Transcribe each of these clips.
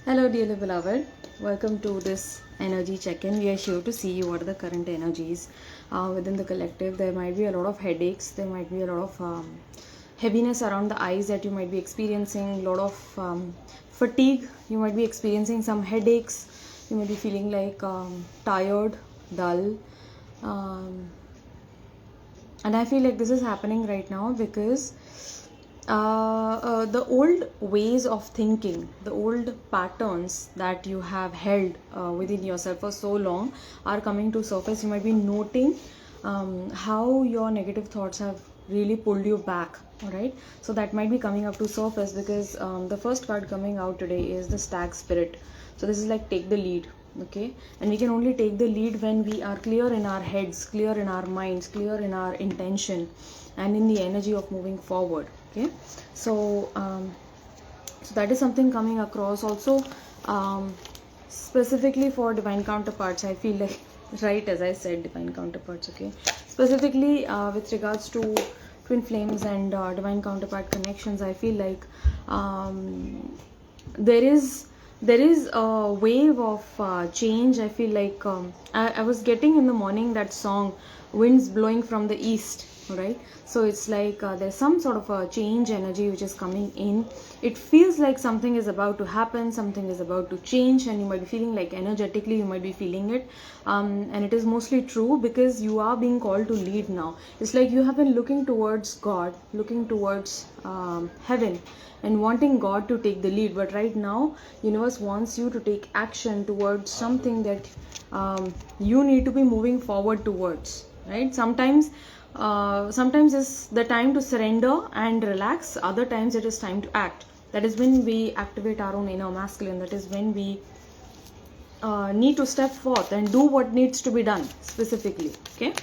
Hello, dearly beloved. Welcome to this energy check-in. We are here to see what are the current energies within the collective. There might be a lot of headaches. There might be a lot of heaviness around the eyes that you might be experiencing. A lot of fatigue. You might be experiencing some headaches. You might be feeling like tired, dull. And I feel like this is happening right now because the old ways of thinking, the old patterns that you have held within yourself for so long are coming to surface. You might be noting how your negative thoughts have really pulled you back. All right, so that might be coming up to surface because the first card coming out today is the Stag Spirit. So this is like take the lead. Okay, and we can only take the lead when we are clear in our heads, clear in our minds, clear in our intention, and in the energy of moving forward. Okay, so that is something coming across. Also, specifically for divine counterparts, I feel like right as I said, divine counterparts. Okay, specifically with regards to twin flames and divine counterpart connections, I feel like there is a wave of change. I feel like I was getting in the morning that song winds blowing from the east, right? So it's like there's some sort of a change energy which is coming in. It feels like something is about to happen, something is about to change, and you might be feeling like energetically you might be feeling it, and it is mostly true because you are being called to lead now. It's like you have been looking towards God, looking towards heaven, and wanting God to take the lead, but right now universe wants you to take action towards something that you need to be moving forward towards, right? Sometimes it's the time to surrender and relax. Other times it is time to act. That is when we activate our own inner masculine. That is when we need to step forth and do what needs to be done specifically. Okay,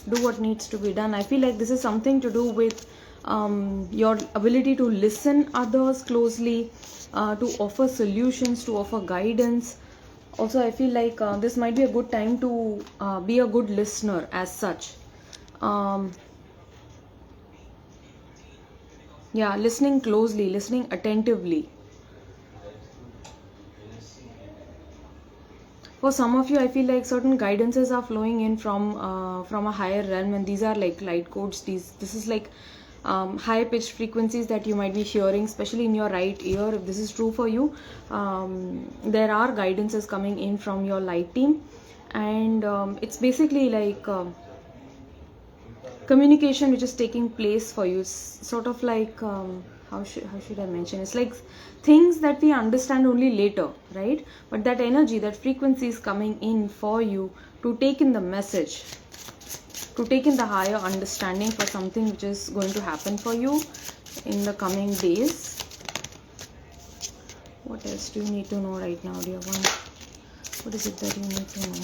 do what needs to be done. I feel like this is something to do with your ability to listen others closely, to offer solutions, to offer guidance. Also, I feel like this might be a good time to be a good listener as such. Yeah, listening closely, listening attentively. For some of you, I feel like certain guidances are flowing in from a higher realm, and these are like light codes. This is like high pitched frequencies that you might be hearing, especially in your right ear. If this is true for you, there are guidances coming in from your light team, and it's basically like communication which is taking place for you. It's sort of like how should I mention? It's like things that we understand only later, right? But that energy, that frequency is coming in for you to take in the message, to take in the higher understanding for something which is going to happen for you in the coming days. What else do you need to know right now, dear one? What is it that you need to know?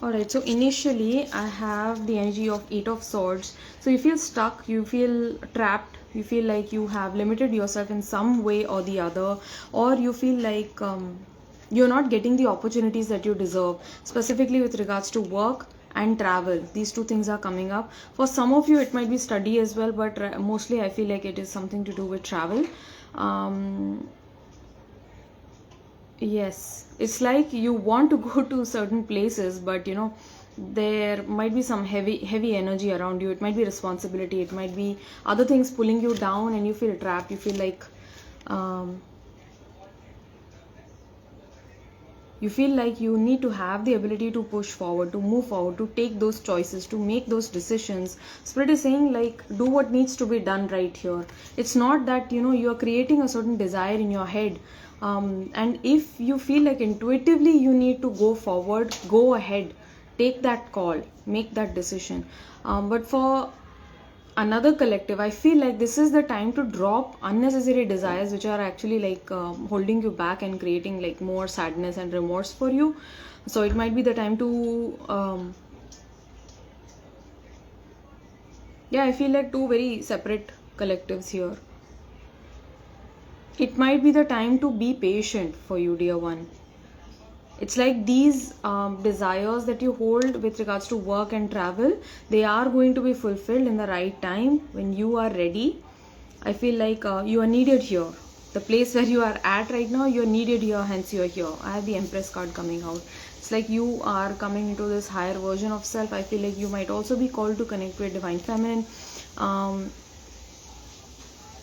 Alright, so initially I have the energy of 8 of Swords. So you feel stuck, you feel trapped, you feel like you have limited yourself in some way or the other, or you feel like you're not getting the opportunities that you deserve, specifically with regards to work and travel. These two things are coming up. For some of you it might be study as well, but mostly I feel like it is something to do with travel. Yes, it's like you want to go to certain places, but you know there might be some heavy energy around you. It might be responsibility, it might be other things pulling you down, and you feel trapped. You feel like you need to have the ability to push forward, to move forward, to take those choices, to make those decisions. Spirit is saying like do what needs to be done right here. It's not that you are creating a certain desire in your head, and if you feel like intuitively you need to go forward, go ahead, take that call, make that decision. But for another collective, I feel like this is the time to drop unnecessary desires which are actually like holding you back and creating like more sadness and remorse for you. So it might be the time to I feel like two very separate collectives here. It might be the time to be patient for you, dear one. It's like these desires that you hold with regards to work and travel, they are going to be fulfilled in the right time when you are ready. I feel like you are needed here. The place where you are at right now, you are needed here, hence you are here. I have the Empress card coming out. It's like you are coming into this higher version of self. I feel like you might also be called to connect with Divine Feminine,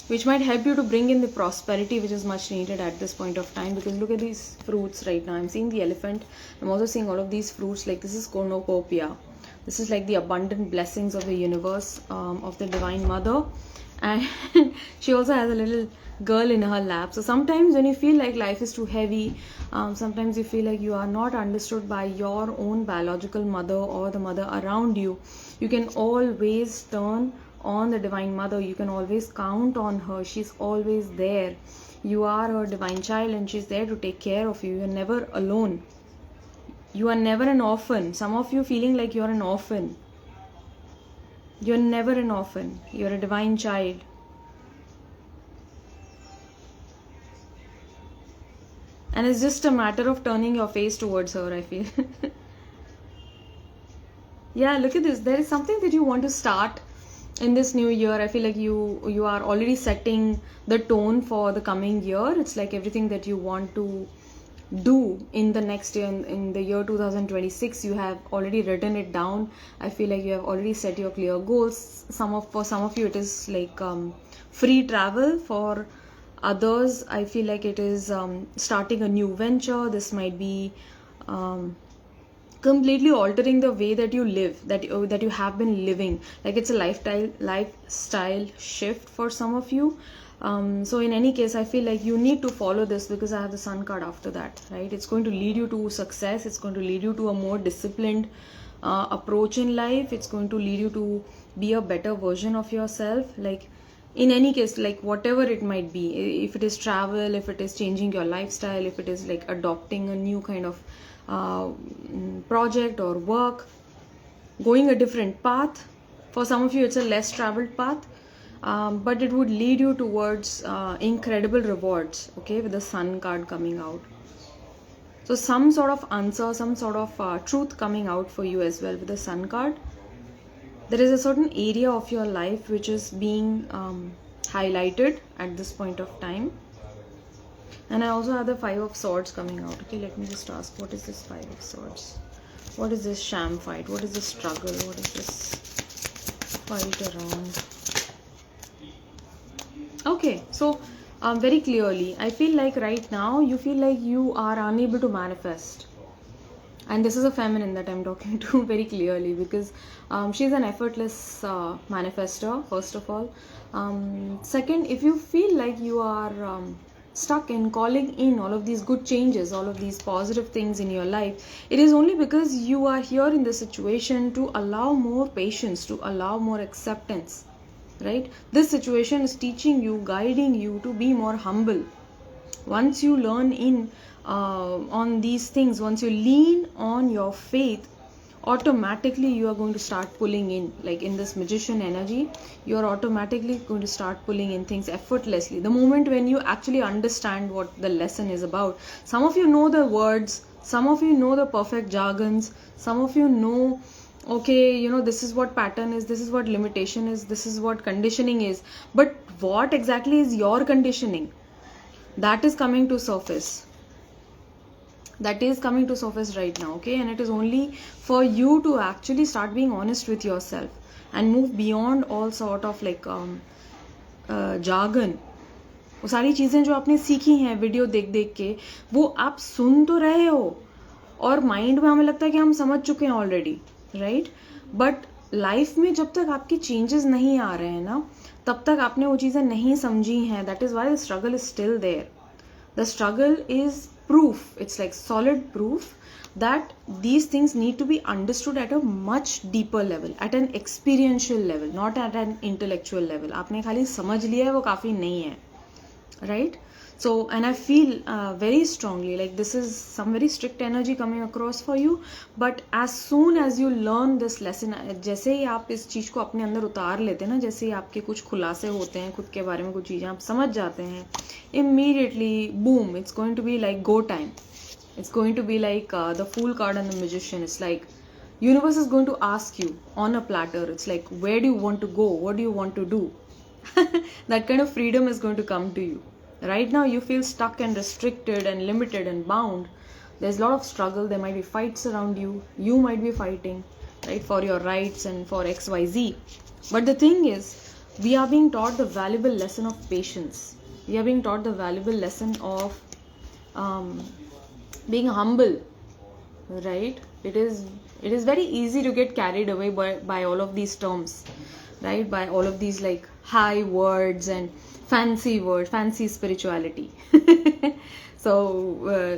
which might help you to bring in the prosperity which is much needed at this point of time. Because look at these fruits right now. I'm seeing the elephant. I'm also seeing all of these fruits. Like this is cornucopia. This is like the abundant blessings of the universe, of the Divine Mother. And she also has a little girl in her lap. So sometimes when you feel like life is too heavy, sometimes you feel like you are not understood by your own biological mother or the mother around you, you can always turn on the Divine Mother. You can always count on her. She's always there. You are her divine child and she's there to take care of you. You're never alone. You are never an orphan. Some of you feeling like you're an orphan. You're never an orphan. You're a divine child. And it's just a matter of turning your face towards her, I feel. Yeah, look at this. There is something that you want to start in this new year. I feel like you are already setting the tone for the coming year. It's like everything that you want to do in the next year, in the year 2026, you have already written it down. I feel like you have already set your clear goals. For some of you it is like free travel. For others I feel like it is starting a new venture. This might be completely altering the way that you live, that you have been living. Like it's a lifestyle shift for some of you. So in any case, I feel like you need to follow this, because I have the Sun card after that, right? It's going to lead you to success. It's going to lead you to a more disciplined approach in life. It's going to lead you to be a better version of yourself. Like in any case, like whatever it might be, if it is travel, if it is changing your lifestyle, if it is like adopting a new kind of project or work, going a different path. For some of you it's a less traveled path, but it would lead you towards incredible rewards, okay, with the Sun card coming out. So some sort of answer, some sort of truth coming out for you as well with the Sun card. There is a certain area of your life which is being highlighted at this point of time. And I also have the Five of Swords coming out. Okay, let me just ask, what is this Five of Swords? What is this sham fight? What is this struggle? What is this fight around? Okay, so very clearly, I feel like right now you feel like you are unable to manifest. And this is a feminine that I'm talking to very clearly, because she's an effortless manifester, first of all. Second, if you feel like you are stuck in calling in all of these good changes, all of these positive things in your life, it is only because you are here in the situation to allow more patience, to allow more acceptance, right? This situation is teaching you, guiding you to be more humble. Once you learn in on these things, once you lean on your faith, automatically you are going to start pulling in, like in this magician energy, you are automatically going to start pulling in things effortlessly the moment when you actually understand what the lesson is about. Some of you know the words, some of you know the perfect jargons, some of you know, okay, you know, this is what pattern is, this is what limitation is, this is what conditioning is, but what exactly is your conditioning? That is coming to surface. That is coming to surface right now, okay? And it is only for you to actually start being honest with yourself and move beyond all sort of like jargon. वो सारी चीज़ें जो आपने सीखी हैं video देख देख के, वो आप सुन तो रहे हो और माइंड में हमें लगता है कि हम समझ चुके हैं ऑलरेडी, राइट? बट लाइफ में जब तक आपकी चेंजेस नहीं आ रहे हैं ना, तब तक आपने वो चीज़ें नहीं समझी हैं. That is why the struggle is still there. The struggle is proof. It's like solid proof that these things need to be understood at a much deeper level, at an experiential level, not at an intellectual level. आपने खाली समझ लिया है वो काफ़ी नहीं है, right? So, and I feel very strongly like this is some very strict energy coming across for you. But as soon as you learn this lesson, जैसे ही आप इस चीज़ को अपने अंदर उतार लेते हैं ना, जैसे ही आपके कुछ खुलासे होते हैं खुद के बारे में, कुछ चीज़ें आप समझ जाते हैं, immediately boom, it's going to be like go time. It's going to be like the Fool card and the Magician. It's like universe is going to ask you on a platter. It's like, where do you want to go? What do you want to do? That kind of freedom is going to come to you. Right now you feel stuck and restricted and limited and bound. There's a lot of struggle. There might be fights around you. You might be fighting, right, for your rights and for XYZ. But the thing is, we are being taught the valuable lesson of patience. We are being taught the valuable lesson of being humble, right? It is very easy to get carried away by all of these terms, right? By all of these like high words and fancy words, fancy spirituality. So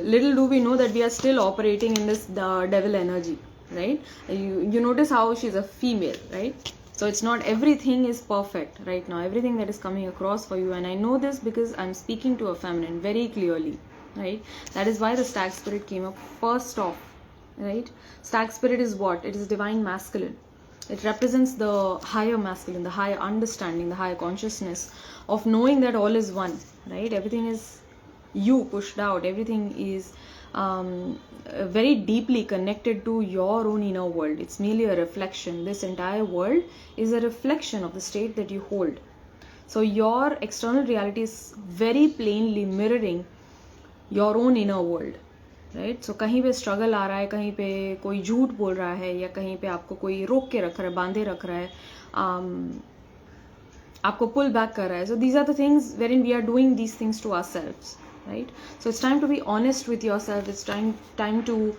little do we know that we are still operating in this devil energy, right? You notice how she's a female, right? So it's not everything is perfect right now, everything that is coming across for you. And I know this because I'm speaking to a feminine very clearly, right? That is why the stag spirit came up first off, right? Stag spirit is what? It is divine masculine. It represents the higher masculine, the higher understanding, the higher consciousness of knowing that all is one, right? Everything is you pushed out. Everything is very deeply connected to your own inner world. It's merely a reflection. This entire world is a reflection of the state that you hold. So your external reality is very plainly mirroring your own inner world, right? So कहीं पे struggle आ रहा है, कहीं पे कोई झूठ बोल रहा है, या कहीं पे आपको कोई रोक के रख रहा है, बांधे रख रहा है, आपको pull back कर रहा है. So these are the things wherein we are doing these things to ourselves, right? So it's time to be honest with yourself. It's time to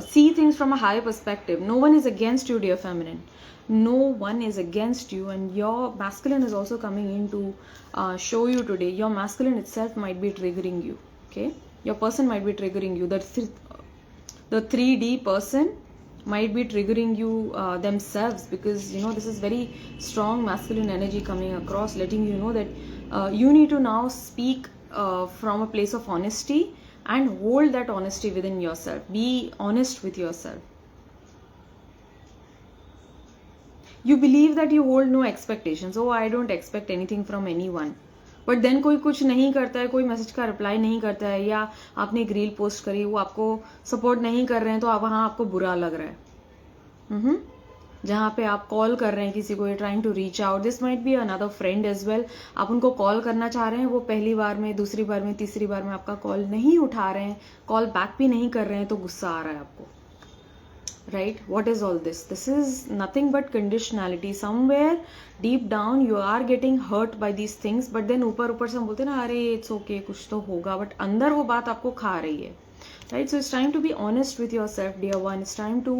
see things from a higher perspective. No one is against you, dear feminine. No one is against you, and your masculine is also coming in to show you today. Your masculine itself might be triggering you, okay? Your person might be triggering you. The 3D person might be triggering you themselves, because you know this is very strong masculine energy coming across, letting you know that you need to now speak from a place of honesty and hold that honesty within yourself. Be honest with yourself. You believe that you hold no expectations. Oh, I don't expect anything from anyone. But then कोई कुछ नहीं करता है, कोई message का reply नहीं करता है, या आपने एक रील पोस्ट करी, वो आपको सपोर्ट नहीं कर रहे हैं, तो वहाँ आपको बुरा लग रहा है. जहाँ पे आप कॉल कर रहे हैं किसी को, trying to reach out, this might be another friend as well. आप उनको कॉल करना चाह रहे हैं, वो पहली बार में, दूसरी बार में, तीसरी बार में आपका कॉल नहीं उठा रहे हैं, कॉल बैक भी नहीं कर रहे हैं, तो गुस्सा आ रहा है आपको, right? What is all this? This is nothing but conditionality. Somewhere deep down you are getting hurt by these things, but then ऊपर से हम बोलते हैं ना, अरे it's okay, कुछ तो होगा, but अंदर वो बात आपको खा रही है, right? So it's time to be honest with yourself, dear one. It's time to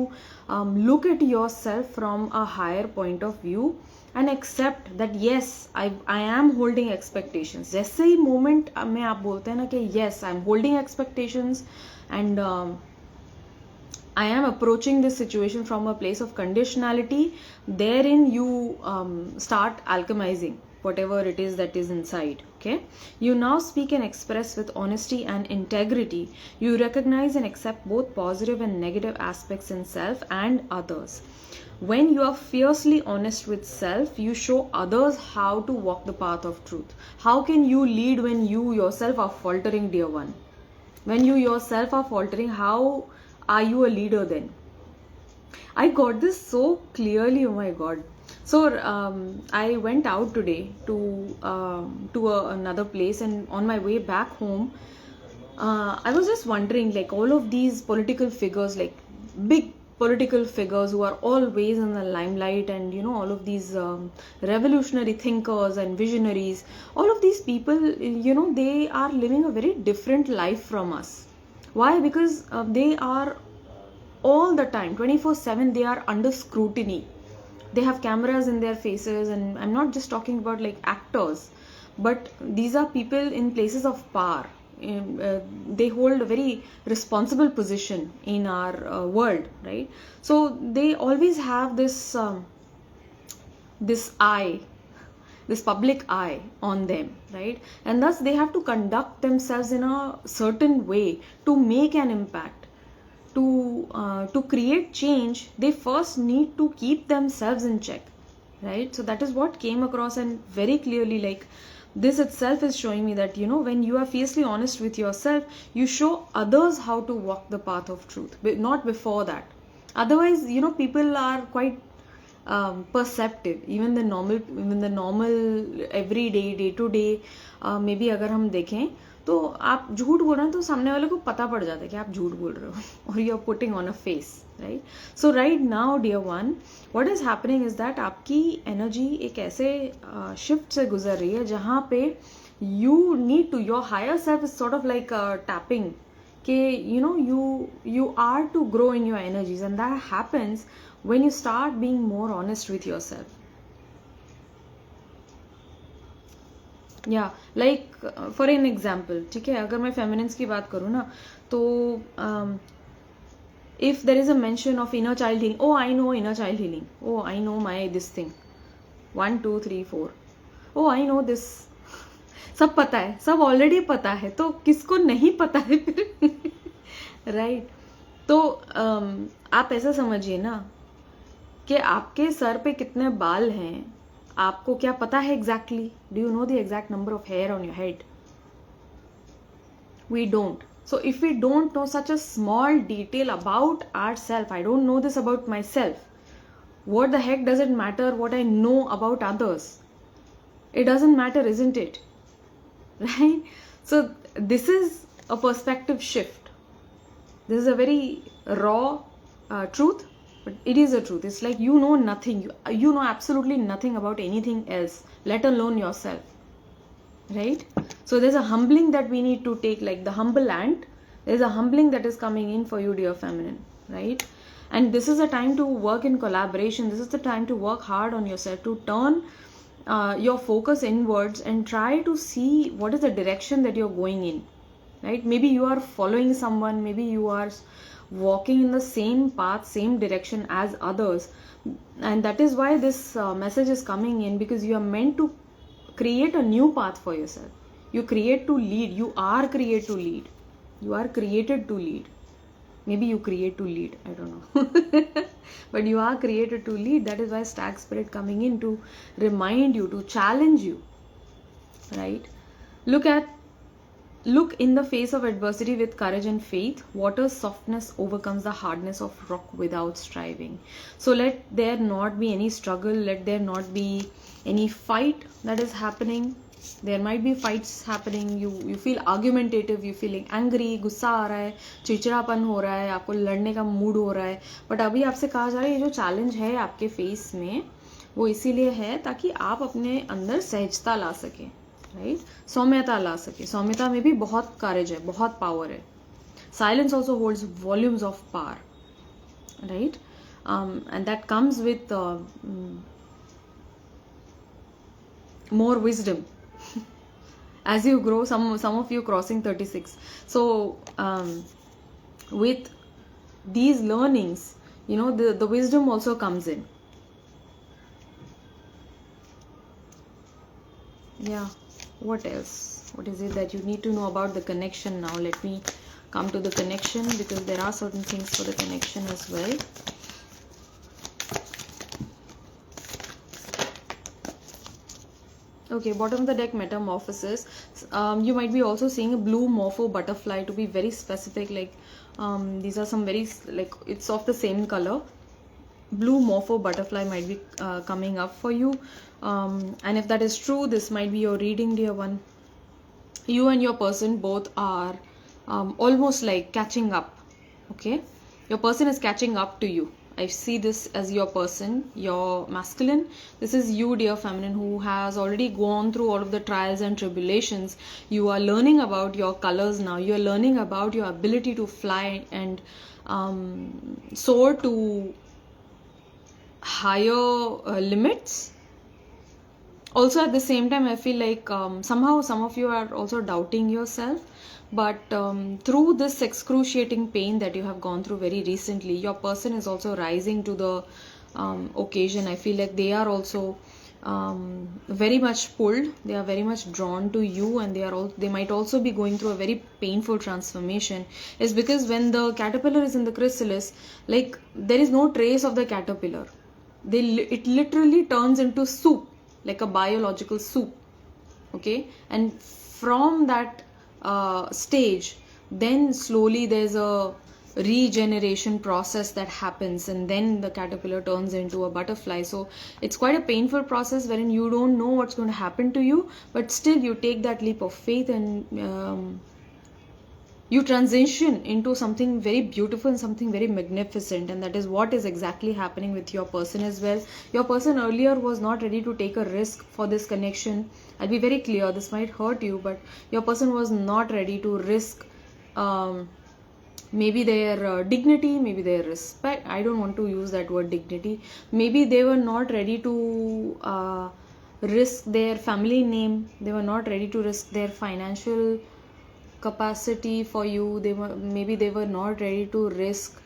look at yourself from a higher point of view and accept that yes, I am holding expectations. जैसे ही moment में आप बोलते हैं ना कि yes, I'm holding expectations and I am approaching this situation from a place of conditionality, therein you start alchemizing whatever it is that is inside, okay? You now speak and express with honesty and integrity. You recognize and accept both positive and negative aspects in self and others. When you are fiercely honest with self, you show others how to walk the path of truth. How can you lead when you yourself are faltering, dear one? When you yourself are faltering, how are you a leader then? I got this so clearly, oh my god. So I went out today to another place, and on my way back home I was just wondering, like, all of these political figures, like big political figures who are always in the limelight, and you know, all of these revolutionary thinkers and visionaries, all of these people, you know, they are living a very different life from us. Why? Because they are all the time 24/7 they are under scrutiny. They have cameras in their faces, and I'm not just talking about like actors, but these are people in places of power. They hold a very responsible position in our world, right? So they always have this this public eye on them, right? And thus they have to conduct themselves in a certain way to make an impact, to create change. They first need to keep themselves in check, right? So that is what came across, and very clearly, like, this itself is showing me that, you know, when you are fiercely honest with yourself, you show others how to walk the path of truth, but not before that. Otherwise, you know, people are quite perceptive. Even the normal everyday day to day maybe अगर हम देखें तो आप झूठ बोल रहे हैं तो सामने वाले को पता पड़ जाता है कि आप झूठ बोल रहे हो, और you are putting on a face, right. So right now dear one, what is happening is that आपकी एनर्जी एक ऐसे शिफ्ट से गुजर रही है जहाँ पे you need to, your higher self is sort of like tapping ke you are to grow in your energies, and that happens when you start being more honest with yourself. Yeah, like for an example, ठीक है, अगर मैं feminines की बात करूँ ना तो if there is a mention of inner child healing, oh I know inner child healing, oh I know my this thing 1 2 3 4, oh I know this, सब पता है, सब ऑलरेडी पता है, तो किसको नहीं पता है फिर राइट. तो आप ऐसा समझिए ना कि आपके सर पे कितने बाल हैं, आपको क्या पता है exactly? Do you know the exact number of hair on your head? We don't. So if we don't know such a small detail about ourselves, I don't know this about myself, what the heck does it matter what I know about others? It doesn't matter, isn't it? Right? So this is a perspective shift. This is a very raw truth, but it is a truth. It's like you know nothing, you know absolutely nothing about anything else, let alone yourself, right? So there's a humbling that we need to take, like the humble ant. There's a humbling that is coming in for you, dear feminine, right? And this is a time to work in collaboration. This is the time to work hard on yourself, to turn your focus inwards and try to see what is the direction that you're going in, right? Maybe you are following someone, maybe you are walking in the same path, same direction as others, and that is why this message is coming in, because you are meant to create a new path for yourself. You create to lead, you are created to lead, you are created to lead. Maybe you create to lead, I don't know but you are created to lead. That is why stag spirit coming in to remind you, to challenge you, right? Look in the face of adversity with courage and faith. Water's softness overcomes the hardness of rock without striving. So let there not be any struggle, let there not be any fight that is happening. There might be fights happening, you feel argumentative, you feeling angry, गुस्सा आ रहा है, चिड़चिड़ापन हो रहा है, आपको लड़ने का मूड हो रहा है, बट अभी आपसे कहा जा रहा है ये जो चैलेंज है आपके फेस में वो इसीलिए है ताकि आप अपने अंदर सहजता ला सके, राइट? सौम्यता ला सके. सौम्यता में भी बहुत करेज है, बहुत पावर है. Silence also holds volumes of power, right? And that comes with more wisdom as you grow. Some of you crossing 36, so with these learnings, you know, the wisdom also comes in. Yeah, what else, what is it that you need to know about the connection now? Let me come to the connection, because there are certain things for the connection as well. Okay, bottom of the deck, metamorphosis. You might be also seeing a blue morpho butterfly, to be very specific. Like these are some very, like, it's of the same color. Blue morpho butterfly might be coming up for you, and if that is true, this might be your reading, dear one. You and your person both are almost like catching up. Okay, your person is catching up to you. I see this as your person, your masculine. This is you, dear feminine, who has already gone through all of the trials and tribulations. You are learning about your colors now. You are learning about your ability to fly and soar to higher limits. Also at the same time, I feel like somehow some of you are also doubting yourself. But through this excruciating pain that you have gone through very recently, your person is also rising to the occasion. I feel like they are also very much pulled. They are very much drawn to you, and they might also be going through a very painful transformation. It's because when the caterpillar is in the chrysalis, like, there is no trace of the caterpillar. It literally turns into soup, like a biological soup. Okay, and from that stage, then slowly there's a regeneration process that happens, and then the caterpillar turns into a butterfly. So it's quite a painful process wherein you don't know what's going to happen to you, but still you take that leap of faith, and you transition into something very beautiful and something very magnificent. And that is what is exactly happening with your person as well. Your person earlier was not ready to take a risk for this connection. I'll be very clear, this might hurt you, but your person was not ready to risk maybe their dignity, maybe their respect. I don't want to use that word dignity. Maybe they were not ready to risk their family name. They were not ready to risk their financial capacity for you. Maybe they were not ready to risk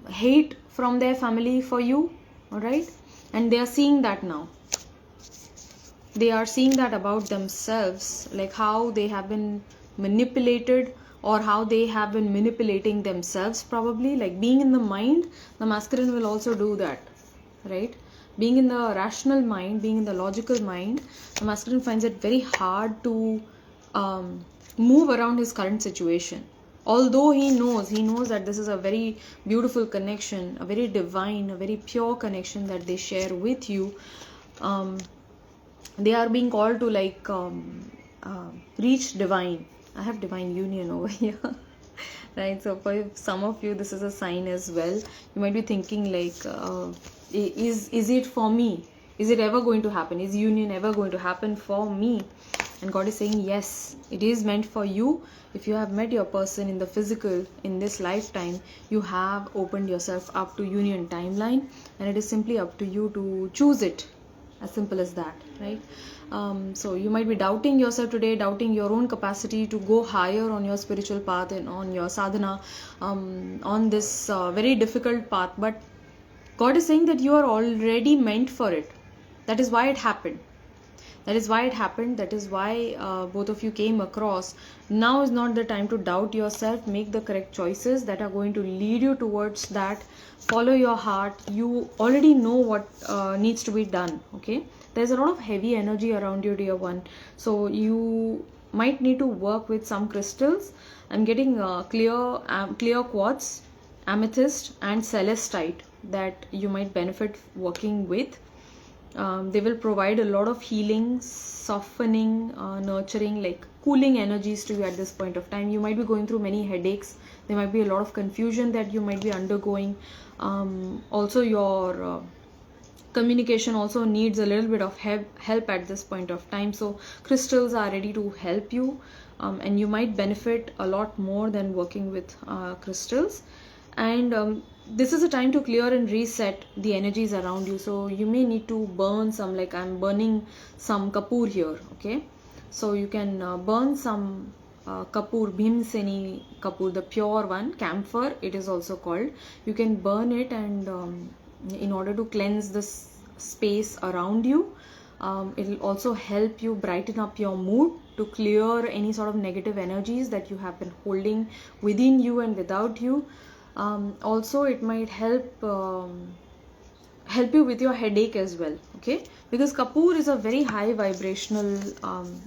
hate from their family for you. All right, and they are seeing that now. They are seeing that about themselves, like how they have been manipulated, or how they have been manipulating themselves, probably. Like being in the mind, the masculine will also do that, right? Being in the rational mind, being in the logical mind, the masculine finds it very hard to move around his current situation. Although he knows that this is a very beautiful connection, a very divine, a very pure connection that they share with you. They are being called to reach divine. I have divine union over here. Right, so for some of you this is a sign as well. You might be thinking like, is it for me? Is it ever going to happen? Is union ever going to happen for me? And God is saying yes, it is meant for you. If you have met your person in the physical in this lifetime, you have opened yourself up to union timeline, and it is simply up to you to choose it. As simple as that, right? So you might be doubting yourself today, doubting your own capacity to go higher on your spiritual path and on your sadhana, on this very difficult path. But God is saying that you are already meant for it. That is why it happened. That is why it happened. That is why both of you came across. Now is not the time to doubt yourself. Make the correct choices that are going to lead you towards that. Follow your heart. You already know what needs to be done. Okay, there's a lot of heavy energy around you, dear one. So you might need to work with some crystals. I'm getting clear quartz, amethyst, and celestite that you might benefit working with. They will provide a lot of healing, softening, nurturing, like cooling energies to you at this point of time. You might be going through many headaches. There might be a lot of confusion that you might be undergoing. Also your communication also needs a little bit of help at this point of time. So crystals are ready to help you, and you might benefit a lot more than working with crystals. And this is a time to clear and reset the energies around you. So you may need to burn some, like I'm burning some kapoor here. Okay, so you can burn some kapoor, bhimseni kapoor, the pure one, camphor it is also called. You can burn it, and in order to cleanse this space around you. It will also help you brighten up your mood, to clear any sort of negative energies that you have been holding within you and without you. Also it might help you with your headache as well. Okay, because kapoor is a very high vibrational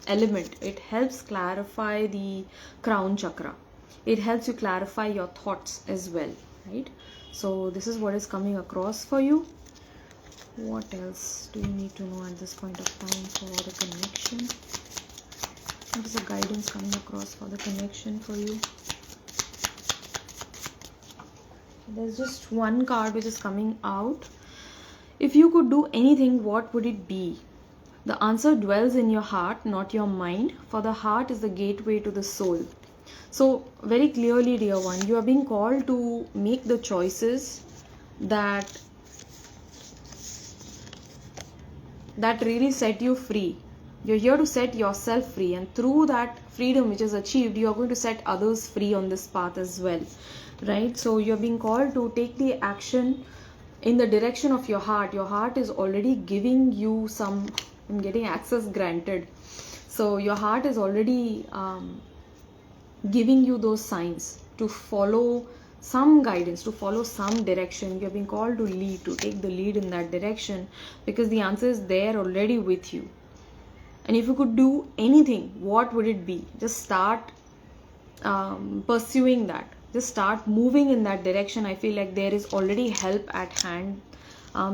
element. It helps clarify the crown chakra. It helps you clarify your thoughts as well, right? So this is what is coming across for you. What else do you need to know at this point of time for the connection? What is the guidance coming across for the connection for you? There's just one card which is coming out. If you could do anything, what would it be? The answer dwells in your heart, not your mind, for the heart is the gateway to the soul. So very clearly, dear one, you are being called to make the choices that really set you free. You're here to set yourself free, and through that freedom which is achieved, you are going to set others free on this path as well, right? So you're being called to take the action in the direction of your heart. Your heart is already giving you some, I'm getting access granted. So your heart is already giving you those signs to follow some guidance, to follow some direction. You're being called to lead, to take the lead in that direction, because the answer is there already with you. And if you could do anything, what would it be? Just start pursuing that. just start moving in that direction. I feel like there is already help at hand.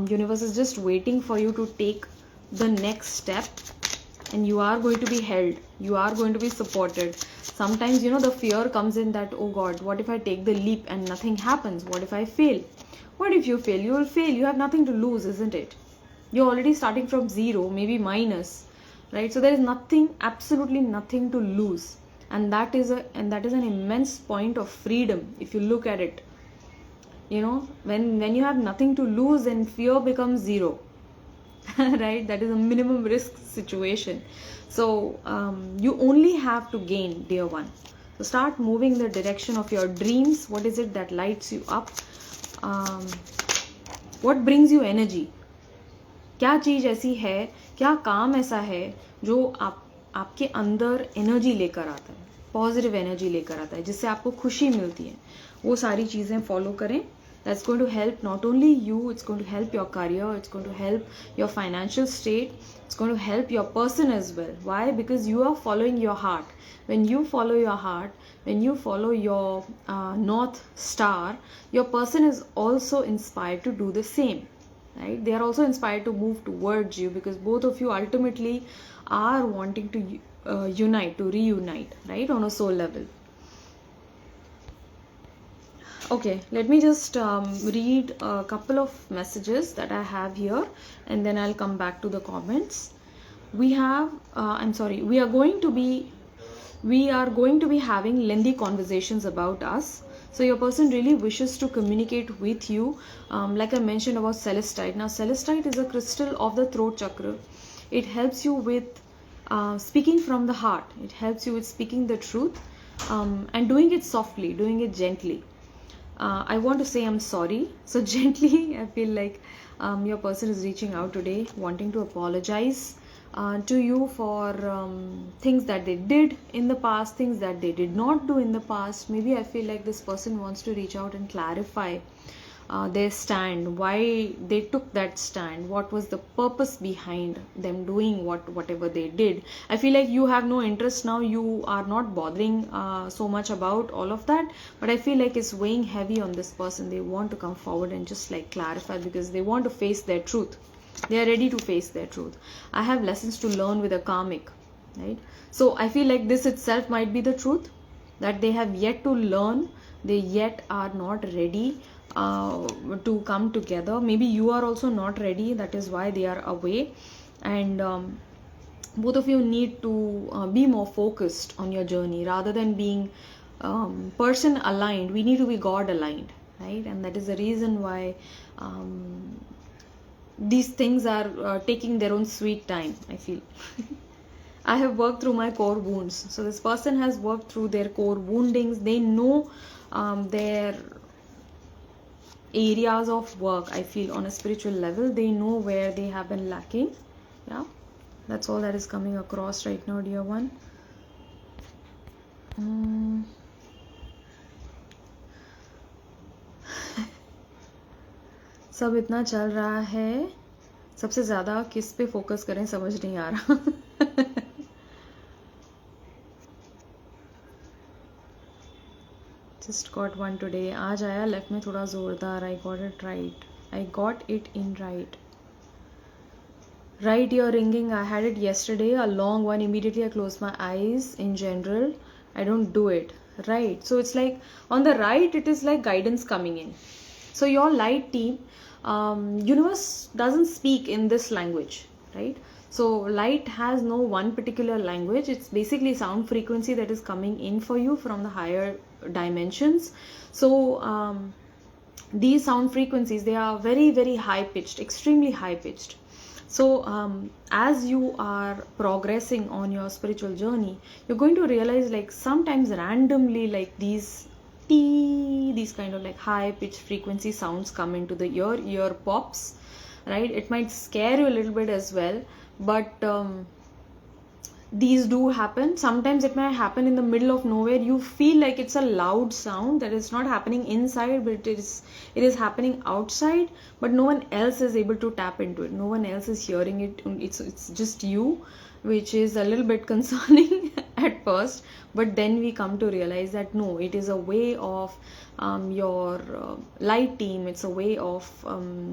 Universe is just waiting for you to take the next step, and you are going to be held, you are going to be supported. Sometimes, the fear comes in that, oh God, what if I take the leap and nothing happens? What if I fail? What if you fail? You will fail. You have nothing to lose, isn't it? You're already starting from zero, maybe minus, right? So there is nothing, absolutely nothing to lose. And that is an immense point of freedom if you look at it. When you have nothing to lose, then fear becomes zero. Right? That is a minimum risk situation. So you only have to gain, dear one. So start moving the direction of your dreams. What is it that lights you up? What brings you energy? क्या चीज ऐसी है, क्या काम ऐसा है जो आपके अंदर एनर्जी लेकर आता है, पॉजिटिव एनर्जी लेकर आता है, जिससे आपको खुशी मिलती है? वो सारी चीजें फॉलो करें. That's going to help not only you, it's going to help your career, it's going to help your financial state, it's going to help your person as well. Why? Because you are following your heart. When you follow your heart, when you follow your North Star, your person is also inspired to do the same. Right? They are also inspired to move towards you, because both of you ultimately are wanting to unite, to reunite, right? On a soul level. Okay, let me just read a couple of messages that I have here, and then I'll come back to the comments. We have, we are going to be having lengthy conversations about us. So your person really wishes to communicate with you. Like I mentioned about celestite. Now, celestite is a crystal of the throat chakra. It helps you with speaking from the heart. It helps you with speaking the truth and doing it softly, doing it gently. I want to say I'm sorry. So gently, I feel like your person is reaching out today, wanting to apologize to you for things that they did in the past, things that they did not do in the past. Maybe I feel like this person wants to reach out and clarify their stand, why they took that stand, what was the purpose behind them doing whatever they did. I feel like you have no interest now, you are not bothering so much about all of that, but I feel like it's weighing heavy on this person. They want to come forward and just like clarify, because they want to face their truth. They are ready to face their truth. I have lessons to learn with a karmic, right? So I feel like this itself might be the truth that they have yet to learn. They yet are not ready to come together. Maybe you are also not ready. That is why they are away. And both of you need to be more focused on your journey rather than being person aligned. We need to be God aligned, right? And that is the reason why these things are taking their own sweet time, I feel. I have worked through my core wounds. So this person has worked through their core woundings. They know their areas of work, I feel, on a spiritual level. They know where they have been lacking. Yeah, that's all that is coming across right now, dear one. सब इतना चल रहा है, सबसे ज़्यादा किस पे focus करें समझ नहीं आ रहा. Just got one today. आज आया लेफ्ट में थोड़ा जोरदार. I got it right. I got it in right. Right ear ringing. I had it yesterday, a long one. Immediately I closed my eyes. In general, I don't do it. Right. So it's like on the right, it is like guidance coming in. So your light team, universe doesn't speak in this language, right? So light has no one particular language. It's basically sound frequency that is coming in for you from the higher dimensions. So these sound frequencies, they are very, very high pitched, extremely high pitched. So as you are progressing on your spiritual journey, you're going to realize, like, sometimes randomly, like these kind of like high pitched frequency sounds come into the ear pops, right? It might scare you a little bit as well, but these do happen. Sometimes it might happen in the middle of nowhere. You feel like it's a loud sound that is not happening inside, but it is happening outside, but no one else is able to tap into it. No one else is hearing it. It's just you, which is a little bit concerning at first, but then we come to realize that no, it is a way of your light team, it's a way of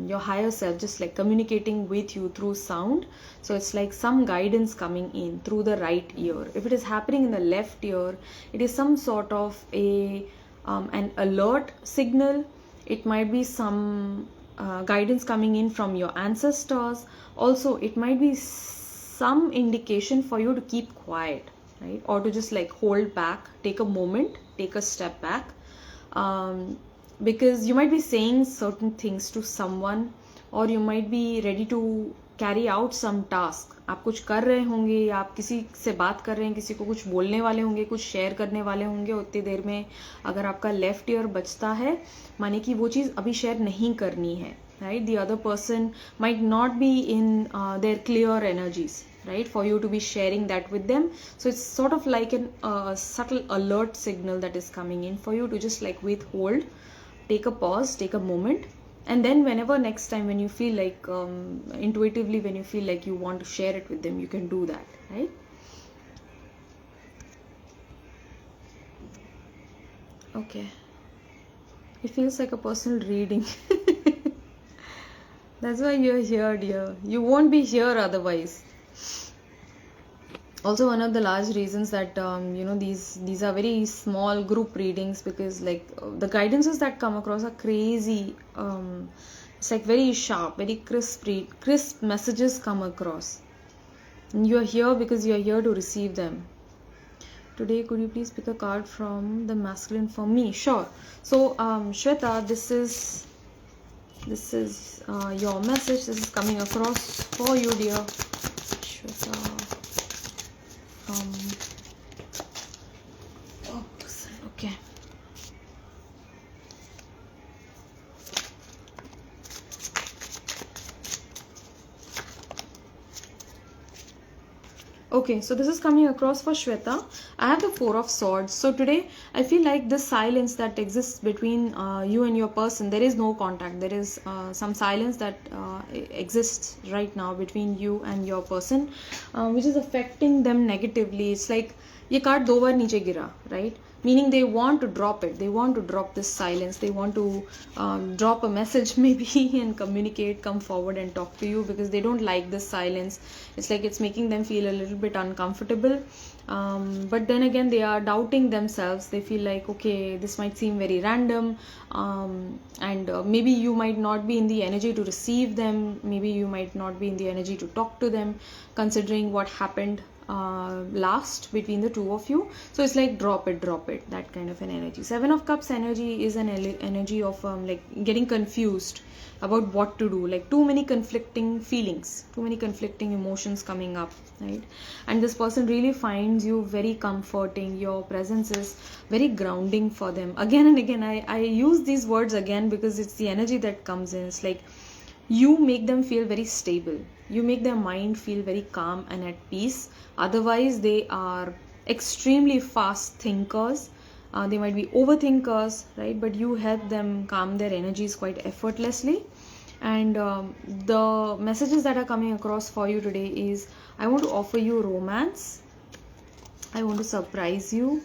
your higher self just like communicating with you through sound. So it's like some guidance coming in through the right ear. If it is happening in the left ear, it is some sort of an alert signal. It might be some guidance coming in from your ancestors. Also, it might be some indication for you to keep quiet, right? Or to just like hold back, take a moment, take a step back, because you might be saying certain things to someone, or you might be ready to carry out some task. आप कुछ कर रहे होंगे, या आप किसी से बात कर रहे हैं, किसी को कुछ बोलने वाले होंगे, कुछ शेयर करने वाले होंगे, उतनी देर में अगर आपका लेफ्ट ईयर बचता है, माने कि वो चीज़ अभी शेयर नहीं करनी है, right? The other person might not be in their clear energies, right, for you to be sharing that with them. So it's sort of like a subtle alert signal that is coming in for you to just like withhold, take a pause, take a moment, and then whenever next time when you feel like intuitively when you feel like you want to share it with them, you can do that, right? Okay, it feels like a personal reading. That's why you're here, dear. You won't be here otherwise. Also, one of the large reasons that these are very small group readings, because like the guidances that come across are crazy. It's like very sharp, very crisp messages come across. And you're here because you're here to receive them. Today, could you please pick a card from the masculine for me? Sure. So, Shweta, this is your message. This is coming across for you, dear Shweta. Okay. Okay, so this is coming across for Shweta. I have the Four of Swords. So today, I feel like the silence that exists between you and your person, there is no contact. There is some silence that exists right now between you and your person, which is affecting them negatively. It's like, ये card दो बार नीचे गिरा, right? Meaning they want to drop it. They want to drop this silence. They want to drop a message maybe and communicate, come forward and talk to you, because they don't like this silence. It's like it's making them feel a little bit uncomfortable. But then again, they are doubting themselves. They feel like, okay, this might seem very random, and maybe you might not be in the energy to receive them. Maybe you might not be in the energy to talk to them, considering what happened last between the two of you. So it's like drop it, that kind of an energy. Seven of Cups energy is an energy of like getting confused about what to do, like too many conflicting feelings, too many conflicting emotions coming up, right? And this person really finds you very comforting. Your presence is very grounding for them. Again and again, I use these words again because it's the energy that comes in. It's like you make them feel very stable. You make their mind feel very calm and at peace. Otherwise, they are extremely fast thinkers. They might be overthinkers, right? But you help them calm their energies quite effortlessly. And the messages that are coming across for you today is, I want to offer you romance. I want to surprise you.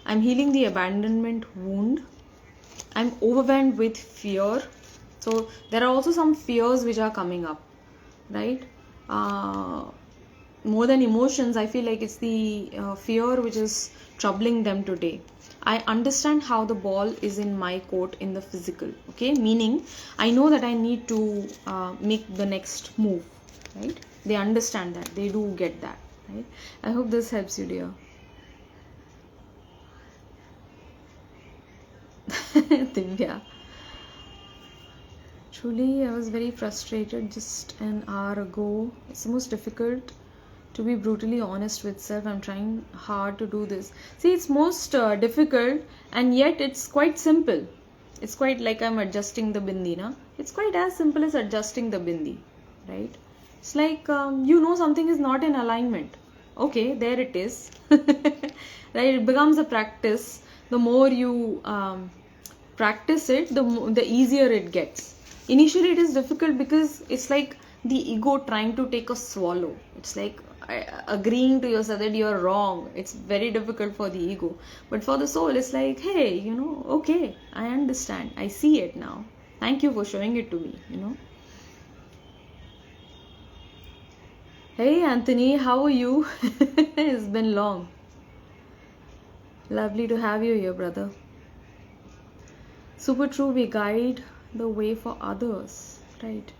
I'm healing the abandonment wound. I'm overwhelmed with fear. So there are also some fears which are coming up, right? More than emotions, I feel like it's the fear which is troubling them today. I understand how the ball is in my court in the physical, okay? Meaning, I know that I need to make the next move, right? They understand that. They do get that, right? I hope this helps you, dear. Divya. Truly, I was very frustrated just an hour ago. It's the most difficult to be brutally honest with self. I'm trying hard to do this. See, it's most difficult, and yet it's quite simple. It's quite like I'm adjusting the bindi, na? It's quite as simple as adjusting the bindi, right? It's like something is not in alignment. Okay, there it is. Right? It becomes a practice. The more you practice it, the easier it gets. Initially, it is difficult because it's like the ego trying to take a swallow. It's like, agreeing to yourself that you're wrong. It's very difficult for the ego. But for the soul, it's like, hey, okay, I understand. I see it now. Thank you for showing it to me. Hey, Anthony, how are you? It's been long. Lovely to have you here, brother. Super true, we guide the way for others, right?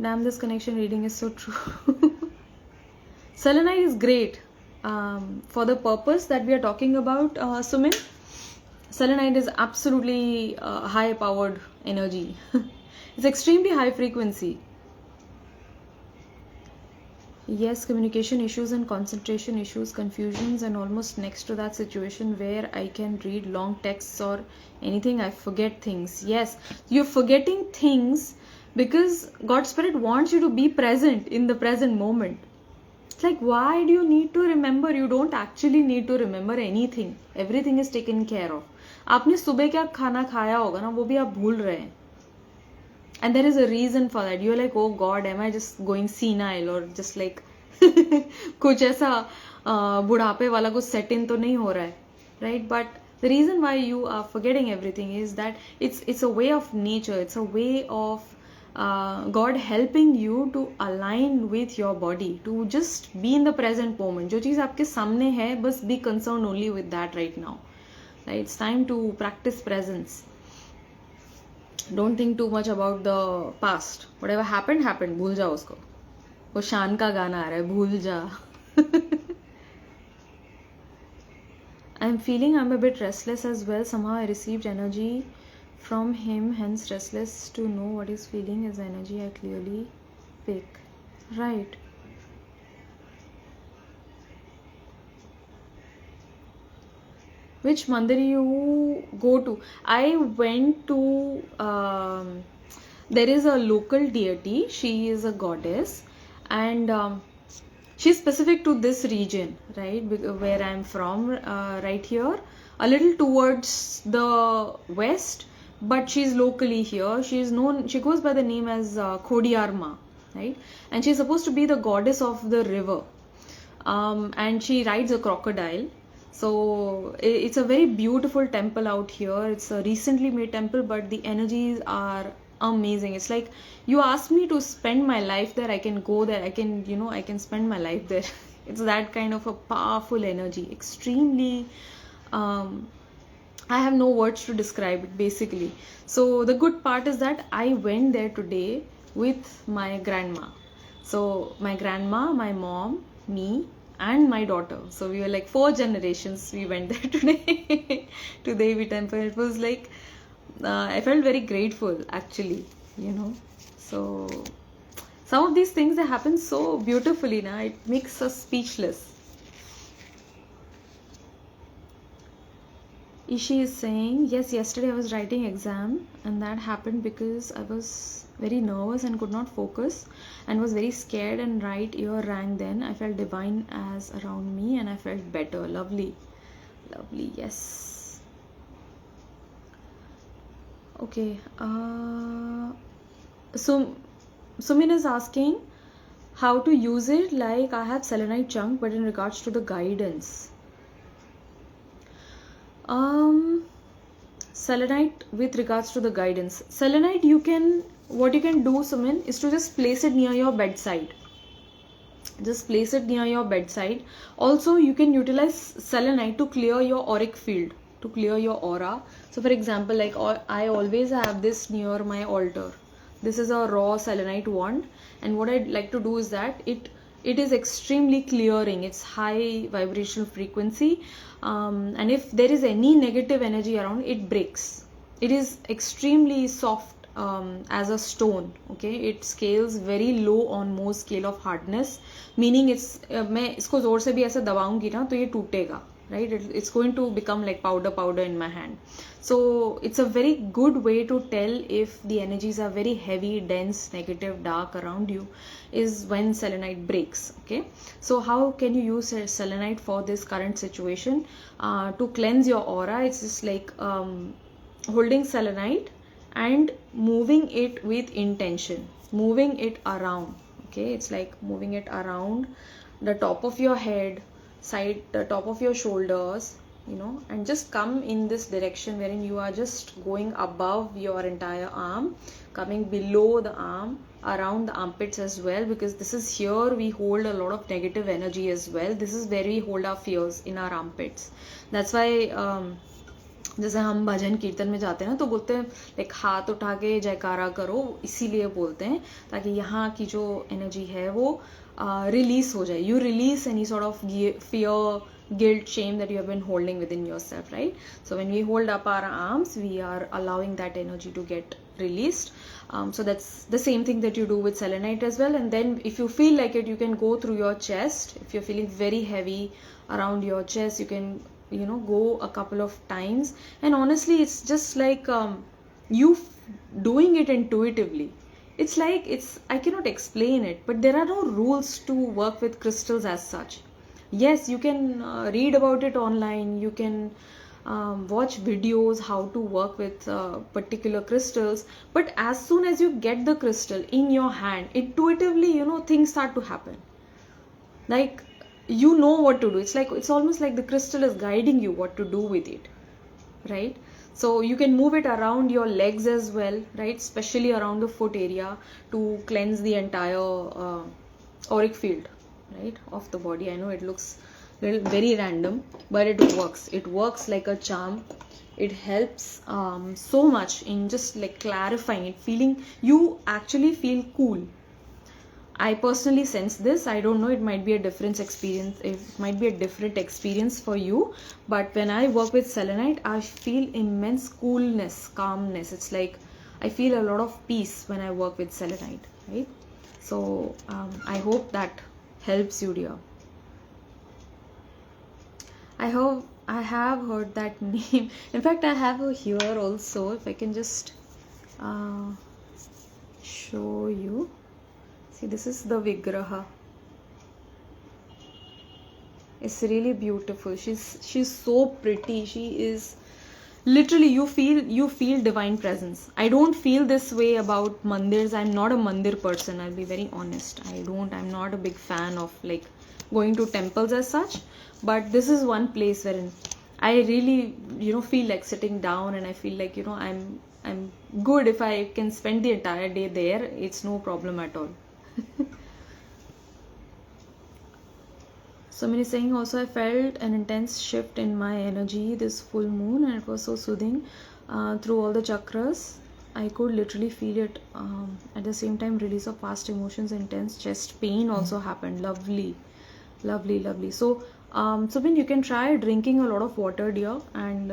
Damn, this connection reading is so true. Selenite is great for the purpose that we are talking about, Sumin. Selenite is absolutely high powered energy. It's extremely high frequency. Yes, communication issues and concentration issues, confusions, and almost next to that situation where I can read long texts or anything, I forget things. Yes, you're forgetting things because God Spirit wants you to be present in the present moment. It's like, why do you need to remember? You don't actually need to remember anything. Everything is taken care of. आपने सुबह क्या खाना खाया होगा ना, वो भी आप भूल रहे हैं. And there is a reason for that. You're like, oh God, am I just going senile or just like कुछ ऐसा बुढ़ापे वाला कुछ set in तो नहीं हो रहा है, right? But the reason why you are forgetting everything is that it's a way of nature. It's a way of God helping you to align with your body, to just be in the present moment. जो चीज़ आपके सामने है, बस be concerned only with that right now. Right? It's time to practice presence. Don't think too much about the past. Whatever happened, भूल जाओ उसको. वो शान का गाना आ रहा है, भूल जा. I'm feeling I'm a bit restless as well. Somehow I received energy from him, hence restless to know what he's feeling is energy I clearly pick. Right. Which mandir you go to? I went to, there is a local deity. She is a goddess and she's specific to this region, right? Where I'm from, right here. A little towards the west, but she's locally here. She goes by the name as Kodiyarma, right? And she's supposed to be the goddess of the river. And she rides a crocodile. So it's a very beautiful temple out here. It's a recently made temple, but the energies are amazing. It's like you ask me to spend my life there, I can go there, I can spend my life there. It's that kind of a powerful energy, extremely I have no words to describe it basically. So the good part is that I went there today with my grandma. So my grandma, my mom, me and my daughter. So we were like 4 generations. We went there today to Devi temple. It was like I felt very grateful actually, So some of these things that happen so beautifully now, it makes us speechless. Ishi is saying, yes, yesterday I was writing exam and that happened because I was very nervous and could not focus and was very scared, and right ear rang then. I felt divine as around me and I felt better. Lovely. Lovely, yes. Okay. So Sumin is asking how to use it. Like, I have selenite chunk, but in regards to the guidance. Selenite with regards to the guidance. Selenite, what you can do, Sumin, is to just place it near your bedside. Just place it near your bedside. Also, you can utilize selenite to clear your auric field, to clear your aura. So for example, like I always have this near my altar. This is a raw selenite wand, and what I'd like to do is that it is extremely clearing. It's high vibrational frequency, and if there is any negative energy around, it breaks. It is extremely soft as a stone. Okay, it scales very low on Mohs scale of hardness, meaning मैं इसको जोर से भी ऐसे दबाऊंगी ना तो ये टूटेगा, right? It's going to become like powder in my hand. So it's a very good way to tell if the energies are very heavy, dense, negative, dark around you, is when selenite breaks. Okay, so how can you use selenite for this current situation? To cleanse your aura, it's just like holding selenite and moving it with intention, moving it around. Okay, it's like moving it around the top of your head, the top of your shoulders, and just come in this direction wherein you are just going above your entire arm, coming below the arm, around the armpits as well, because this is here we hold a lot of negative energy as well. This is where we hold our fears, in our armpits. That's why जैसे हम भजन कीर्तन में जाते हैं ना, तो बोलते हैं लाइक हाथ उठा के जयकारा करो, इसीलिए बोलते हैं ताकि यहाँ की जो एनर्जी है वो रिलीज हो जाए. You release any sort of fear, guilt, shame that you have been holding within yourself, right? So when we hold up our arms, we are allowing that energy to get released. So that's the same thing that you do with selenite as well. And then if you feel like it, you can go through your chest. If you're feeling very heavy around your chest, you can go a couple of times. And honestly, it's just like you doing it intuitively. It's like, I cannot explain it, but there are no rules to work with crystals as such. Yes, you can read about it online, you can watch videos how to work with particular crystals, but as soon as you get the crystal in your hand, intuitively, things start to happen. Like, you know what to do. It's almost like the crystal is guiding you what to do with it, right? So you can move it around your legs as well, right? Especially around the foot area to cleanse the entire auric field, right, of the body. I know it looks very random, but it works. It works like a charm. It helps so much in just like clarifying it, you actually feel cool. I personally sense this. I don't know, it might be a different experience. It might be a different experience for you. But when I work with selenite, I feel immense coolness, calmness. It's like I feel a lot of peace when I work with selenite, right? So I hope that helps you, dear. I hope I have heard that name. In fact, I have her here also. If I can just show you. See, this is the Vigraha. It's really beautiful. She's so pretty. She is literally, you feel divine presence. I don't feel this way about mandirs. I'm not a mandir person, I'll be very honest. I'm not a big fan of like going to temples as such, but this is one place wherein I really feel like sitting down, and I feel like I'm good if I can spend the entire day there. It's no problem at all. Someone is saying also, I felt an intense shift in my energy this full moon, and it was so soothing through all the chakras. I could literally feel it. At the same time, release of past emotions, intense chest pain also happened. Lovely, lovely, lovely. So when you can try drinking a lot of water, dear, and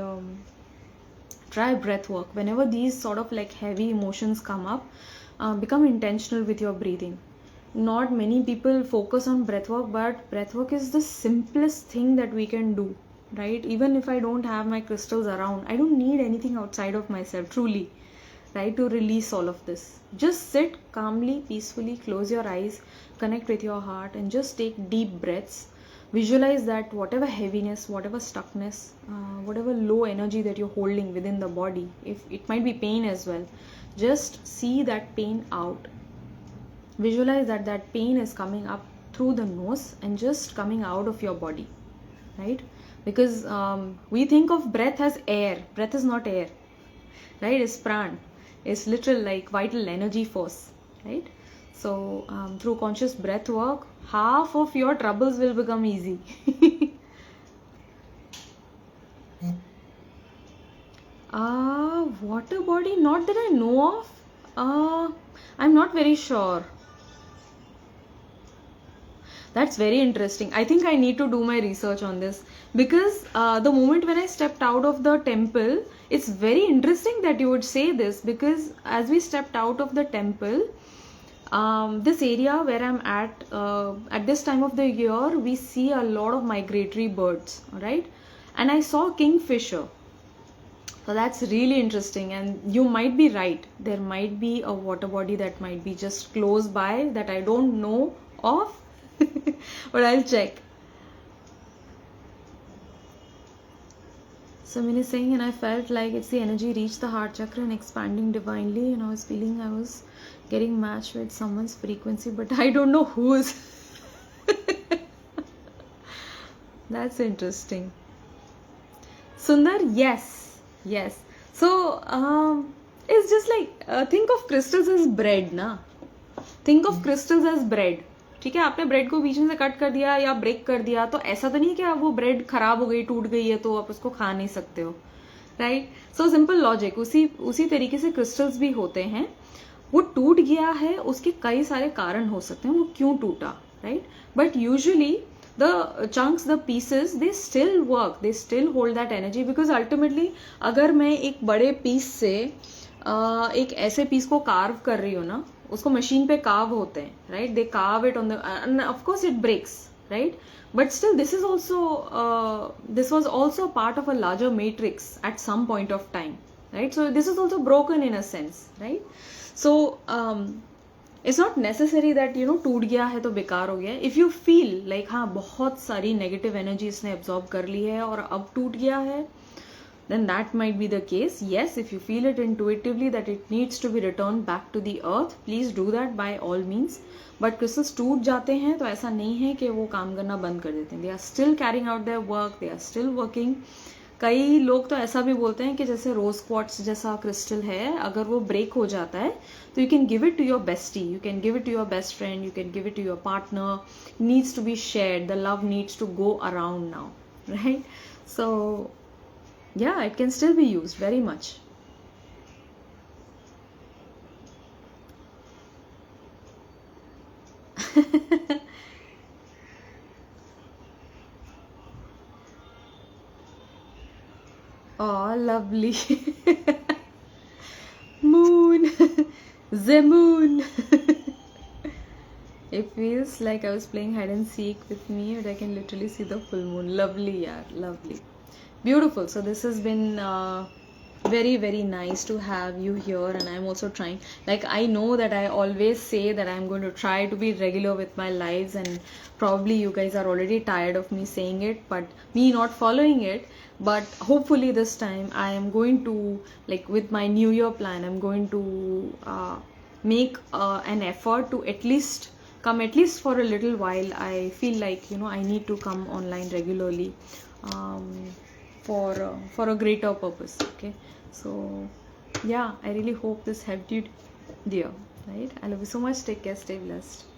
try breath work. Whenever these sort of like heavy emotions come up, become intentional with your breathing. Not many people focus on breathwork, but breathwork is the simplest thing that we can do, right? Even if I don't have my crystals around, I don't need anything outside of myself, truly, right, to release all of this. Just sit calmly, peacefully, close your eyes, connect with your heart, and just take deep breaths. Visualize that whatever heaviness, whatever stuckness, whatever low energy that you're holding within the body, if it might be pain as well, just see that pain out. Visualize that pain is coming up through the nose and just coming out of your body, right? Because we think of breath as air. Breath is not air, right? It's pran. It's literal like vital energy force, right? So through conscious breath work, half of your troubles will become easy. Water body, not that I know of. I'm not very sure. That's very interesting. I think I need to do my research on this, because the moment when I stepped out of the temple, it's very interesting that you would say this, because as we stepped out of the temple, this area where I'm at this time of the year, we see a lot of migratory birds, right? And I saw kingfisher. So that's really interesting, and you might be right. There might be a water body that might be just close by that I don't know of. But I'll check. So Min is saying, and I felt like it's the energy reached the heart chakra and expanding divinely, and I was feeling I was getting matched with someone's frequency, but I don't know whose. That's interesting. Sundar, yes. So it's just like think of crystals as bread, na. Think of crystals as bread. ठीक है, आपने bread को बीच में से cut कर दिया या break कर दिया तो ऐसा तो नहीं कि वो ब्रेड खराब हो गई, टूट गई है तो आप उसको खा नहीं सकते हो, राइट? सो सिंपल लॉजिक, उसी तरीके से क्रिस्टल्स भी होते हैं. वो टूट गया है, उसके कई सारे कारण हो सकते हैं वो क्यों टूटा, right? But usually the chunks, the pieces, they still work, they still hold that energy, because ultimately अगर मैं एक बड़े पीस से एक ऐसे पीस को कार्व कर रही हूँ ना, उसको मशीन पे कार्व होते हैं, right? They curve it on the, and of course it breaks, right? But still this was also a part of a larger matrix at some point of time, right? So this is also broken in a sense, right? So it's not necessary that टूट गया है तो बेकार हो गया है. If you feel like हाँ बहुत सारी नेगेटिव एनर्जी इसने एब्जॉर्ब कर ली है और अब टूट गया है, then that might be the case. Yes, if you feel it intuitively that it needs to be returned back to the earth, please do that by all means. But crystals टूट जाते हैं तो ऐसा नहीं है कि वो काम करना बंद कर देते हैं. They are still carrying out their work, they are still working. कई लोग तो ऐसा भी बोलते हैं कि जैसे रोज क्वार्ट्स जैसा क्रिस्टल है, अगर वो ब्रेक हो जाता है तो you can give it to your bestie, you can give it to your best friend, you can give it to your partner. Needs to be shared, the love needs to go around now, right? So yeah, it can still be used very much. Oh, lovely. Moon. The moon. It feels like I was playing hide and seek with me, but I can literally see the full moon. Lovely, yeah, lovely. Beautiful. So this has been very, very nice to have you here, and I'm also trying, like, I know that I always say that I'm going to try to be regular with my lives, and probably you guys are already tired of me saying it, but me not following it. But hopefully this time I am going to, like, with my new year plan, I'm going to make an effort to at least come at least for a little while. I feel like I need to come online regularly for a greater purpose. Okay, so yeah, I really hope this helped you, dear, right? I love you so much. Take care, stay blessed.